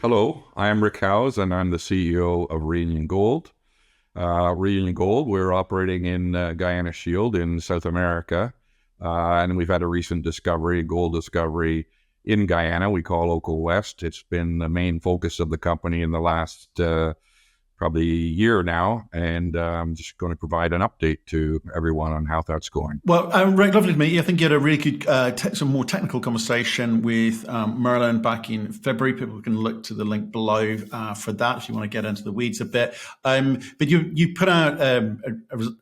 Hello, I am Rick Howes, and I'm the CEO of Reunion Gold. Reunion Gold, we're operating in Guyana Shield in South America, and we've had a recent gold discovery in Guyana we call Local West. It's been the main focus of the company in the last probably year now, and I'm just going to provide an update to everyone on how that's going. Well, Rick, lovely to meet you. I think you had a really good, some more technical conversation with Merlin back in February. People can look to the link below for that if you want to get into the weeds a bit. But you put out a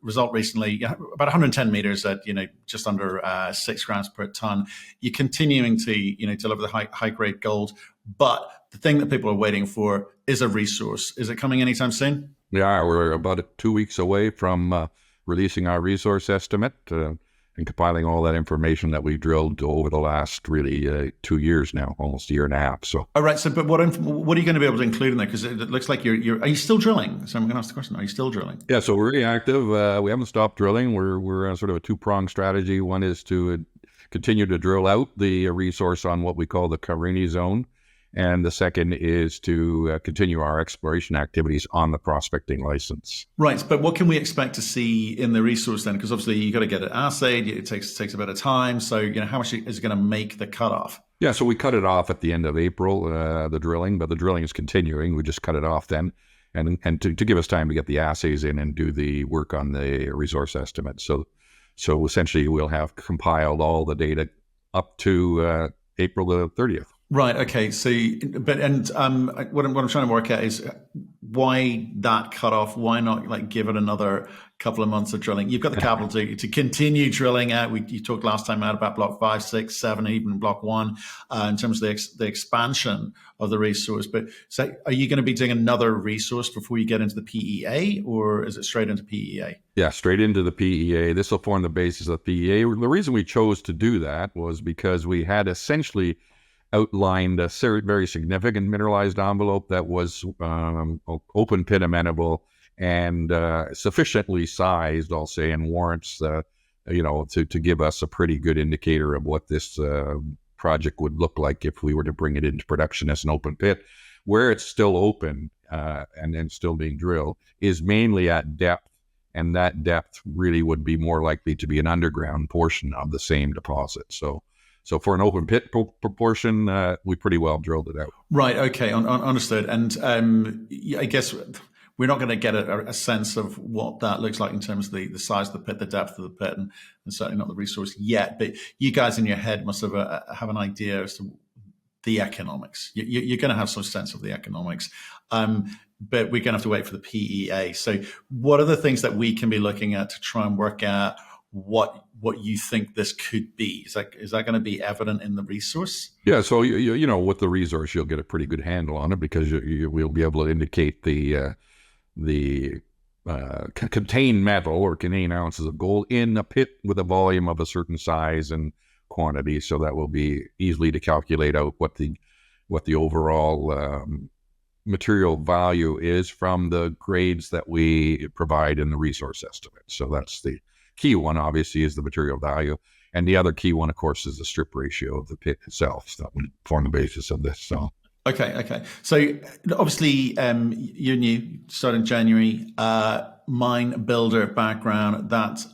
result recently, about 110 meters at just under 6 grams per ton. You're continuing to deliver the high grade gold, but the thing that people are waiting for is a resource. Is it coming anytime soon? Yeah, we're about 2 weeks away from releasing our resource estimate and compiling all that information that we drilled over the last really 2 years now, almost a year and a half. So, all right. So, but what are you going to be able to include in there? Because it looks like are you still drilling? So I'm going to ask the question: are you still drilling? Yeah, so we're really active. We haven't stopped drilling. We're on sort of a two-pronged strategy. One is to continue to drill out the resource on what we call the Carini zone. And the second is to continue our exploration activities on the prospecting license. Right, but what can we expect to see in the resource then? Because obviously you got to get it assayed. It takes a bit of time. So how much is it going to make the cutoff? Yeah, so we cut it off at the end of April, the drilling, but the drilling is continuing. We just cut it off then, and to give us time to get the assays in and do the work on the resource estimate. So essentially we'll have compiled all the data up to April the 30th. Right. Okay. So, what I'm trying to work out is why that cutoff? Why not give it another couple of months of drilling? You've got the capital to continue drilling out. You talked last time out about block 5, 6, 7, even block 1 in terms of the expansion of the resource. But so, are you going to be doing another resource before you get into the PEA, or is it straight into PEA? Yeah, straight into the PEA. This will form the basis of the PEA. The reason we chose to do that was because we had essentially outlined a very significant mineralized envelope that was open pit amenable and sufficiently sized, I'll say, and warrants, to give us a pretty good indicator of what this project would look like if we were to bring it into production as an open pit. Where it's still open and then still being drilled is mainly at depth, and that depth really would be more likely to be an underground portion of the same deposit. So for an open pit proportion, we pretty well drilled it out. Right. Okay. Understood. And I guess we're not going to get a sense of what that looks like in terms of the size of the pit, the depth of the pit, and certainly not the resource yet. But you guys in your head must have an idea as to the economics. You're going to have some sense of the economics. But we're going to have to wait for the PEA. So what are the things that we can be looking at to try and work out what you think this could be? Is that going to be evident in the resource? Yeah, so with the resource, you'll get a pretty good handle on it because we'll be able to indicate the contained metal or contained ounces of gold in a pit with a volume of a certain size and quantity. So that will be easily to calculate out what the overall material value is from the grades that we provide in the resource estimate. So that's the key one, obviously, is the material value. And the other key one, of course, is the strip ratio of the pit itself. That would form the basis of this. So. Okay. So obviously, you're new, started in January, mine builder background. That,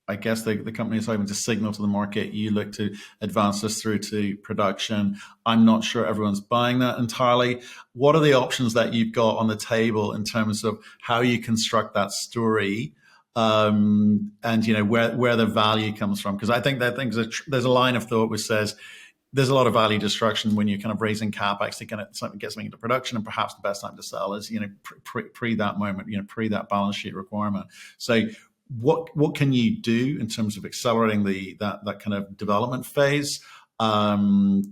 I guess, the company is hoping to signal to the market. You look to advance this through to production. I'm not sure everyone's buying that entirely. What are the options that you've got on the table in terms of how you construct that story? And where the value comes from, because I think there's a line of thought which says there's a lot of value destruction when you're kind of raising capex to kind of get something into production, and perhaps the best time to sell is pre that moment, pre that balance sheet requirement. So what can you do in terms of accelerating that kind of development phase to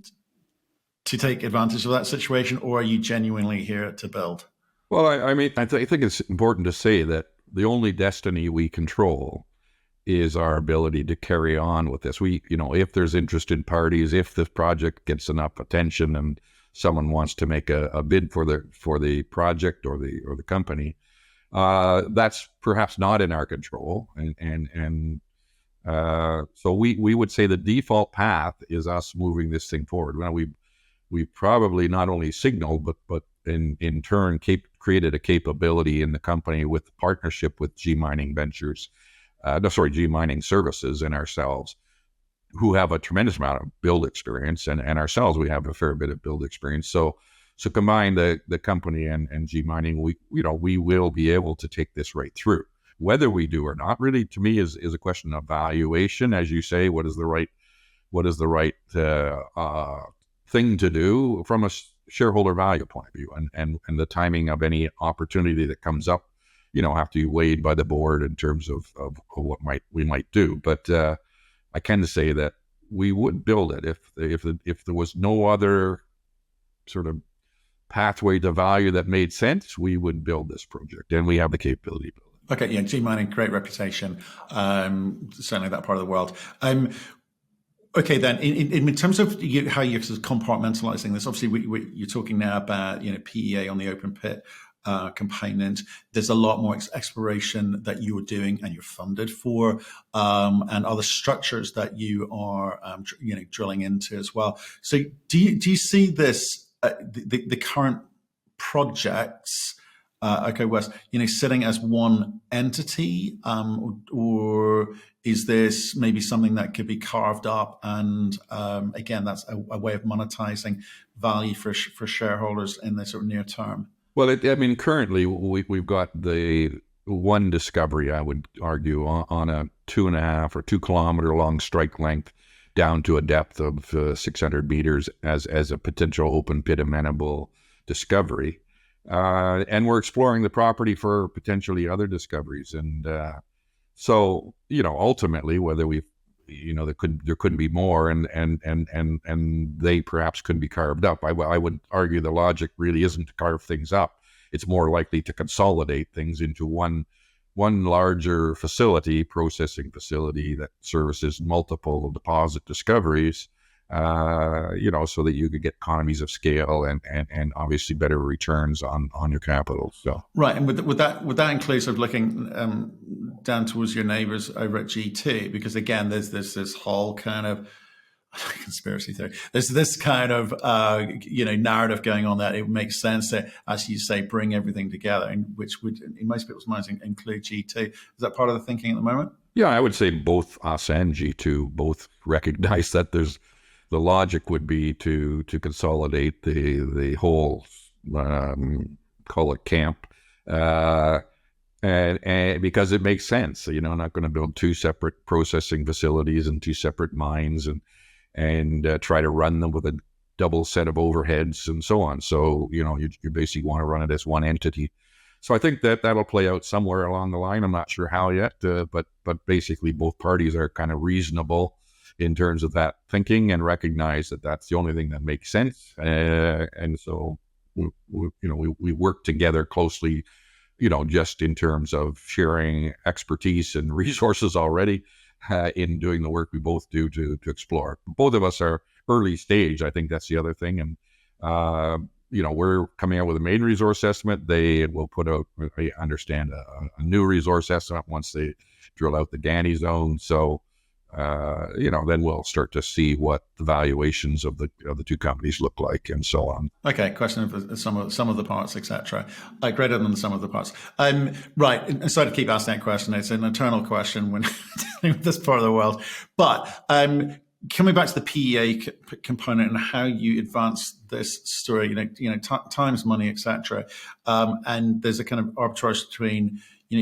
take advantage of that situation, or are you genuinely here to build? Well, I think it's important to say that the only destiny we control is our ability to carry on with this. If there's interested parties, if this project gets enough attention and someone wants to make a bid for the project or the company, that's perhaps not in our control. So we would say the default path is us moving this thing forward. Now we probably not only signaled, but in turn created a capability in the company with partnership with G Mining Ventures, G Mining Services and ourselves, who have a tremendous amount of build experience, and ourselves, we have a fair bit of build experience. So combine the company and G Mining, we will be able to take this right through. Whether we do or not, really, to me, is a question of valuation, as you say. What is the right thing to do from a shareholder value point of view, and the timing of any opportunity that comes up, have to be weighed by the board in terms of what we might do. But I can say that we would build it if there was no other sort of pathway to value that made sense. We would build this project, and we have the capability to build it. Okay, yeah, G Mining, great reputation, certainly that part of the world. Okay, then in terms of how you're sort of compartmentalizing this, obviously you're talking now about PEA on the open pit component. There's a lot more exploration that you're doing and you're funded for, and other structures that you are drilling into as well. So do you see this the current projects? Okay, Wes, sitting as one entity, or is this maybe something that could be carved up? And again, that's a way of monetizing value for shareholders in the sort of near term. Well, currently we've got the one discovery, I would argue, on a 2.5 or 2 kilometer long strike length down to a depth of 600 meters as a potential open pit amenable discovery. And we're exploring the property for potentially other discoveries. And so, ultimately, whether there couldn't be more, and they perhaps couldn't be carved up. I would argue the logic really isn't to carve things up. It's more likely to consolidate things into one larger processing facility that services multiple deposit discoveries. So that you could get economies of scale and obviously better returns on your capital. So right, and would that include sort of looking down towards your neighbours over at G2? Because again, there's this whole kind of conspiracy theory. There's this kind of narrative going on that it makes sense to, as you say, bring everything together, and which would, in most people's minds, include G2. Is that part of the thinking at the moment? Yeah, I would say both us and G2 both recognize that the logic would be to consolidate the whole, call it camp, and because it makes sense. I'm not going to build 2 separate processing facilities and 2 separate mines and try to run them with a double set of overheads and so on. So you basically want to run it as one entity. So I think that'll play out somewhere along the line. I'm not sure how yet, but basically both parties are kind of reasonable in terms of that thinking and recognize that that's the only thing that makes sense. And so, we work together closely, just in terms of sharing expertise and resources already in doing the work we both do to explore. Both of us are early stage. I think that's the other thing. And, we're coming out with a main resource estimate. They will put out, I understand, a new resource estimate once they drill out the Guyana zone. So, then we'll start to see what the valuations of the 2 companies look like, and so on. Okay, question of some of the parts, etc. Greater than the sum of the parts. Right. And sorry to keep asking that question. It's an eternal question when dealing with this part of the world. But coming back to the PEA component and how you advance this story, time's money, etc. And there's a kind of arbitrage between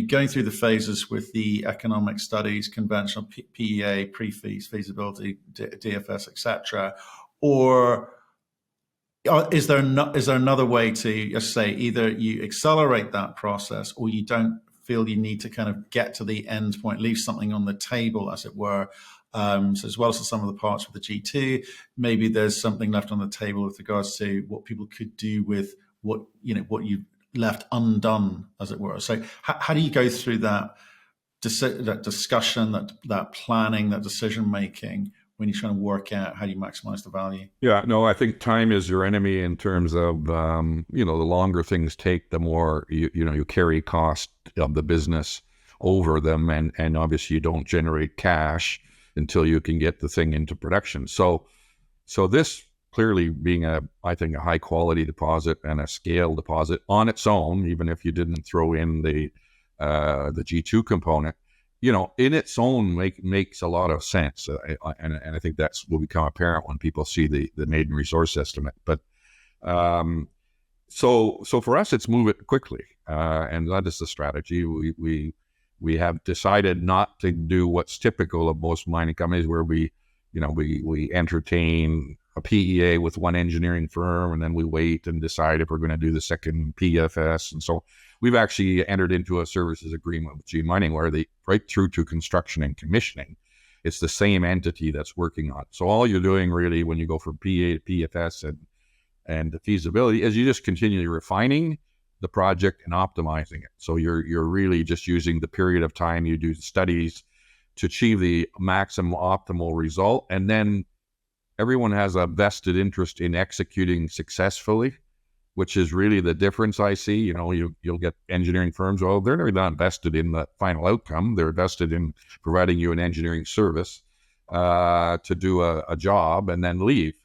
going through the phases with the economic studies, conventional PEA, pre-feasibility, DFS, etc., or is there another way to say either you accelerate that process or you don't feel you need to kind of get to the end point, leave something on the table, as it were? So as well as some of the parts with the G2, maybe there's something left on the table with regards to what people could do with what you've left undone, as it were. So how do you go through that discussion, that planning, that decision making when you're trying to work out how do you maximize the value? Yeah, no, I think time is your enemy in terms of the longer things take, the more you carry cost of the business over them, and obviously you don't generate cash until you can get the thing into production. So this clearly being I think, a high quality deposit and a scale deposit on its own, even if you didn't throw in the G2 component, in its own makes a lot of sense. And I think that's will become apparent when people see the maiden resource estimate. But so for us, it's move it quickly, and that is the strategy. We have decided not to do what's typical of most mining companies, where we entertain a PEA with one engineering firm, and then we wait and decide if we're going to do the second PFS. And so we've actually entered into a services agreement with G Mining, where they right through to construction and commissioning, it's the same entity that's working on it. So all you're doing really when you go from PEA to PFS and the feasibility is you just continually refining the project and optimizing it. So you're really just using the period of time you do studies to achieve the maximum optimal result. And then everyone has a vested interest in executing successfully, which is really the difference I see. You'll get engineering firms, well, they're not invested in the final outcome. They're invested in providing you an engineering service to do a job and then leave.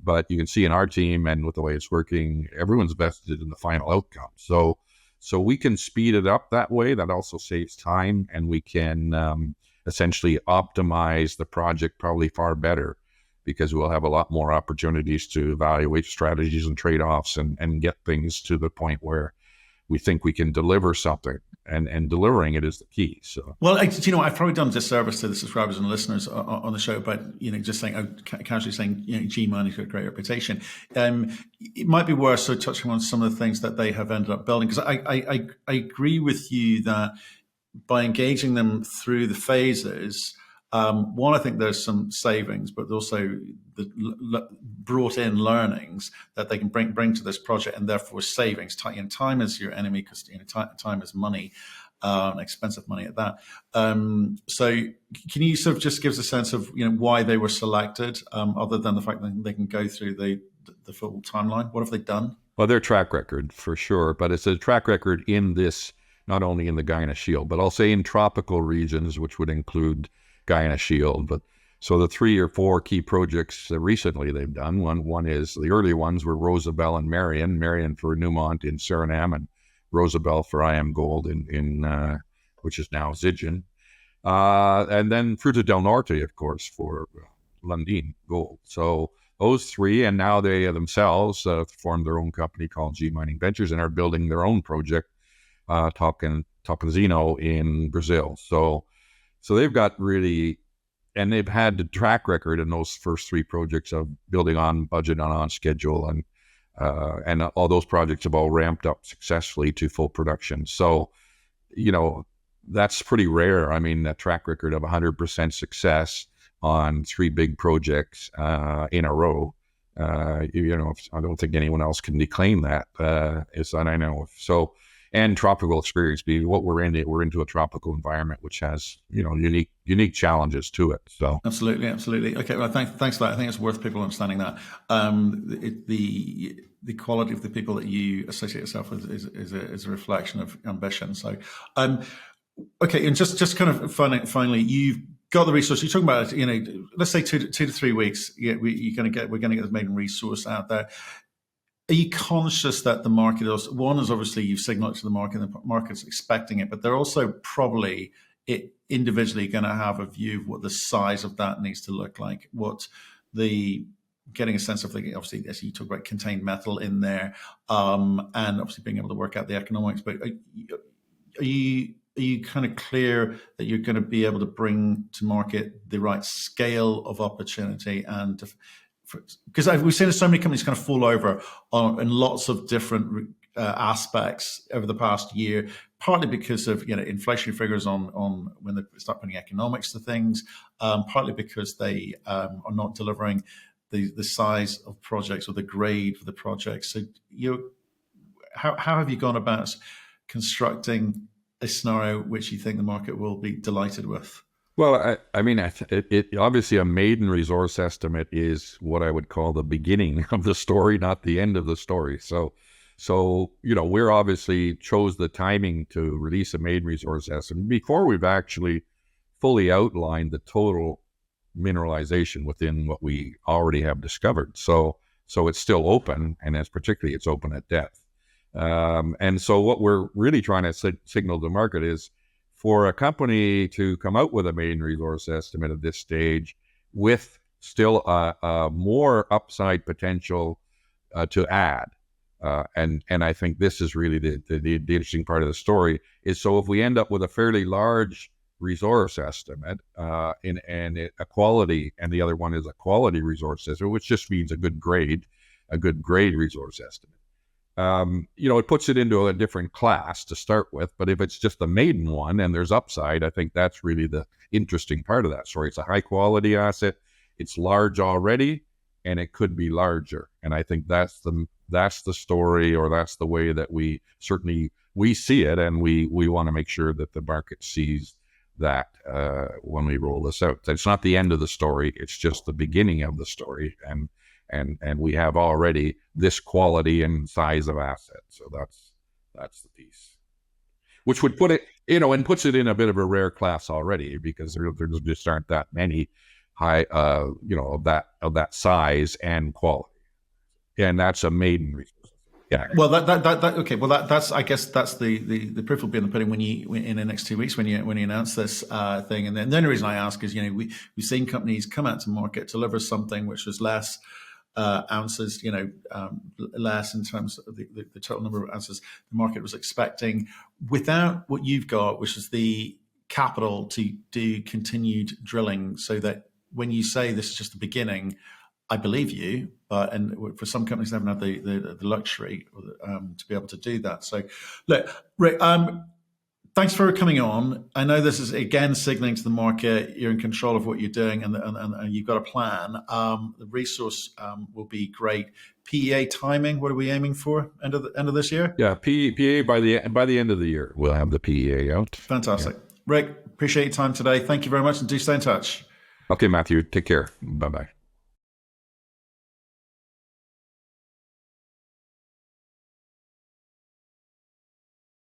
But you can see in our team and with the way it's working, everyone's vested in the final outcome. So we can speed it up that way. That also saves time, and we can essentially optimize the project probably far better, because we'll have a lot more opportunities to evaluate strategies and trade-offs and get things to the point where we think we can deliver something, and delivering it is the key. So, well, I've probably done a disservice to the subscribers and listeners on the show, but just saying, casually saying, G Mining's got a great reputation. It might be worth sort of touching on some of the things that they have ended up building, because I agree with you that by engaging them through the phases, one, I think there's some savings, but also the brought in learnings that they can bring to this project, and therefore savings. Time is your enemy, because time is money, expensive money at that. So can you sort of just give us a sense of why they were selected, other than the fact that they can go through the full timeline? What have they done? Well, their track record for sure, but it's a track record in this, not only in the Guyana Shield, but I'll say in tropical regions, which would include Guyana Shield. But so the 3 or 4 key projects recently they've done, one is, the early ones were Rosabelle and Marion for Newmont in Suriname, and Rosabelle for IM Gold in which is now Zijin, and then Fruta del Norte, of course, for Lundin Gold. So those 3, and now they themselves formed their own company called G Mining Ventures and are building their own project, Tocantinzinho in Brazil. So they've got really, and they've had the track record in those first 3 projects of building on budget and on schedule, and all those projects have all ramped up successfully to full production. So, that's pretty rare. I mean, that track record of 100% success on 3 big projects in a row. I don't think anyone else can declaim that, is that I know of. So, and tropical experience, being what we're into a tropical environment, which has unique challenges to it. So absolutely. Okay, well, thanks for that. I think it's worth people understanding that the quality of the people that you associate yourself with is a reflection of ambition. So, okay, and just kind of finally, you've got the resource. You're talking about let's say 2 to 3 weeks. We're going to get the maiden resource out there. Are you conscious that the market one is obviously you've signaled to the market, and the market's expecting it, but they're also probably individually going to have a view of what the size of that needs to look like, getting a sense of obviously, as you talk about contained metal in there, and obviously being able to work out the economics. But are you kind of clear that you're going to be able to bring to market the right scale of opportunity, and because we've seen so many companies kind of fall over in lots of different aspects over the past year, partly because of inflationary figures on when they start putting economics to things, partly because they are not delivering the size of projects or the grade for the projects. So how have you gone about constructing a scenario which you think the market will be delighted with? Well, I mean, it obviously a maiden resource estimate is what I would call the beginning of the story, not the end of the story. So we're obviously chose the timing to release a maiden resource estimate before we've actually fully outlined the total mineralization within what we already have discovered. So it's still open, and it's open at depth. And so what we're really trying to signal to the market is for a company to come out with a maiden resource estimate at this stage with still more upside potential to add. And I think this is really the interesting part of the story is, so if we end up with a fairly large resource estimate and a quality, and the other one is a quality resource estimate, which just means a good grade resource estimate. It puts it into a different class to start with, but if it's just a maiden one and there's upside, I think that's really the interesting part of that story. It's a high quality asset. It's large already, and it could be larger. And I think that's the story, or that's the way that we see it. And we want to make sure that the market sees that when we roll this out. It's not the end of the story. It's just the beginning of the story. And we have already this quality and size of asset. So that's the piece, which would put it, and puts it in a bit of a rare class already, because there just aren't that many high, of that size and quality. And that's a maiden resource. Yeah. Well, okay. Well, that's, I guess that's the proof will be in the pudding when in the next 2 weeks when you announce this thing. And then the only reason I ask is, we've seen companies come out to market, deliver something which was less ounces, less in terms of the total number of ounces the market was expecting, without what you've got, which is the capital to do continued drilling, so that when you say this is just the beginning, I believe you, and for some companies, they haven't had the luxury to be able to do that. So, look, Rick, thanks for coming on. I know this is, again, signaling to the market you're in control of what you're doing, and you've got a plan. The resource will be great. PEA timing, what are we aiming for? End of this year? Yeah, PEA by the end of the year, we'll have the PEA out. Fantastic. Yeah. Rick, appreciate your time today. Thank you very much, and do stay in touch. Okay, Matthew, take care. Bye-bye.